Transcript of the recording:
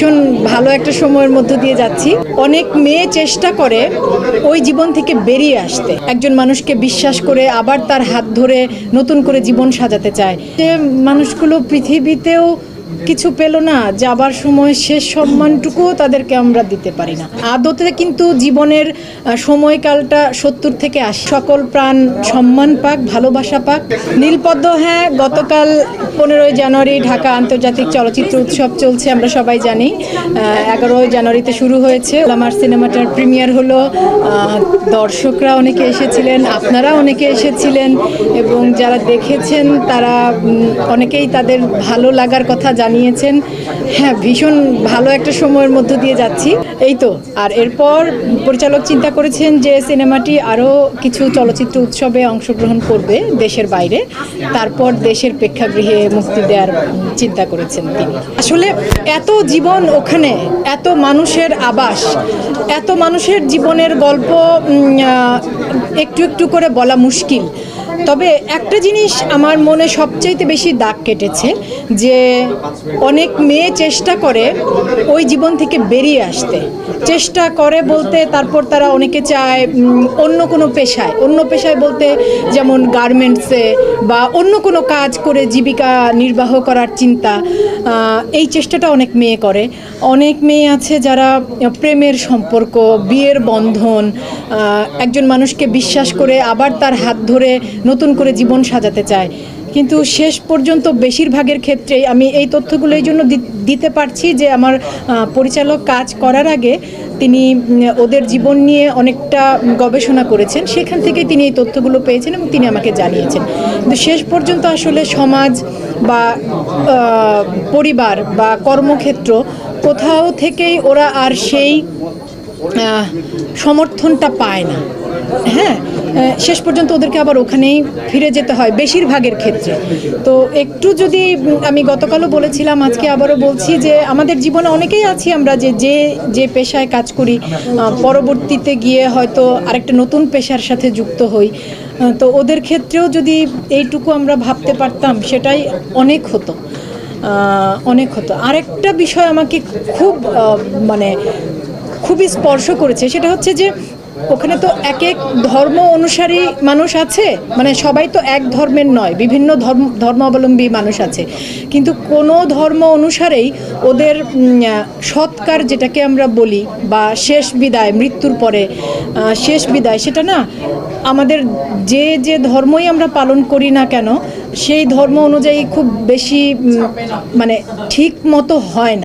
ভীষণ ভালো একটা সময়ের মধ্য দিয়ে যাচ্ছি। অনেক মেয়ে চেষ্টা করে ওই জীবন থেকে বেরিয়ে আসতে, একজন মানুষকে বিশ্বাস করে আবার তার হাত ধরে নতুন করে জীবন সাজাতে চায়। যে মানুষগুলো পৃথিবীতেও কিছু পেল না, যাবার সময় শেষ সম্মানটুকুও তাদেরকে আমরা দিতে পারি না। আদতে কিন্তু জীবনের সময়কালটা 70 থেকে 80। সকল প্রাণ সম্মান পাক, ভালোবাসা পাক। নীলপদ্ম, হ্যাঁ, গতকাল 15ই জানুয়ারি ঢাকা আন্তর্জাতিক চলচ্চিত্র উৎসব চলছে, আমরা সবাই জানি। 11ই জানুয়ারিতে শুরু হয়েছে। আমার সিনেমাটার প্রিমিয়ার হলো। দর্শকরা অনেকে এসেছিলেন, আপনারা অনেকে এসেছিলেন, এবং যারা দেখেছেন তারা অনেকেই তাদের ভালো লাগার কথা জানিয়েছেন। হ্যাঁ, ভীষণ ভালো একটা সময়ের মধ্য দিয়ে যাচ্ছি, এই তো। আর এরপর পরিচালক চিন্তা করেছেন যে সিনেমাটি আরও কিছু চলচ্চিত্র উৎসবে অংশগ্রহণ করবে দেশের বাইরে, তারপর দেশের প্রেক্ষাগৃহে মুক্তি দেওয়ার চিন্তা করেছেন তিনি। আসলে এত জীবন ওখানে, এত মানুষের আবাস, এত মানুষের জীবনের গল্প একটু একটু করে বলা মুশকিল। তবে একটা জিনিস আমার মনে সবচাইতে বেশি দাগ কেটেছে, যে অনেক মেয়ে চেষ্টা করে ওই জীবন থেকে বেরিয়ে আসতে। চেষ্টা করে বলতে তারপর তারা অনেকে চায় অন্য কোনো পেশায় বলতে যেমন গার্মেন্টসে বা অন্য কোনো কাজ করে জীবিকা নির্বাহ করার চিন্তা। এই চেষ্টাটা অনেক মেয়ে করে। অনেক মেয়ে আছে যারা প্রেমের সম্পর্ক, বিয়ের বন্ধন, একজন মানুষকে বিশ্বাস করে আবার তার হাত ধরে নতুন করে জীবন সাজাতে চায়। কিন্তু শেষ পর্যন্ত বেশিরভাগের ক্ষেত্রেই আমি এই তথ্যগুলো এই জন্য দিতে পারছি যে আমার পরিচালক কাজ করার আগে তিনি ওদের জীবন নিয়ে অনেকটা গবেষণা করেছেন, সেখান থেকে তিনি এই তথ্যগুলো পেয়েছেন এবং তিনি আমাকে জানিয়েছেন। কিন্তু শেষ পর্যন্ত আসলে সমাজ বা পরিবার বা কর্মক্ষেত্র কোথাও থেকেই ওরা আর সেই সমর্থনটা পায় না। হ্যাঁ, শেষ পর্যন্ত ওদেরকে আবার ওখানেই ফিরে যেতে হয় বেশিরভাগের ক্ষেত্রে। তো একটু যদি আমি গতকালও বলেছিলাম, আজকে আবারও বলছি যে আমাদের জীবনে অনেকেই আছি আমরা যে পেশায় কাজ করি, পরবর্তীতে গিয়ে হয়তো আরেকটা নতুন পেশার সাথে যুক্ত হই। তো ওদের ক্ষেত্রেও যদি এইটুকু আমরা ভাবতে পারতাম, সেটাই অনেক হতো। আরেকটা বিষয় আমাকে খুবই স্পর্শ করেছে, সেটা হচ্ছে যে ওখানে তো এক এক ধর্ম অনুসারী মানুষ আছে, মানে সবাই তো এক ধর্মের নয়, বিভিন্ন ধর্মাবলম্বী মানুষ আছে। কিন্তু কোনো ধর্ম অনুসারেই ওদের সৎকার, যেটাকে আমরা বলি, বা শেষ বিদায়, মৃত্যুর পরে শেষ বিদায়, সেটা না আমাদের যে ধর্মই আমরা পালন করি না কেন, সেই ধর্ম অনুযায়ী খুব বেশি ঠিক মতো হয় না।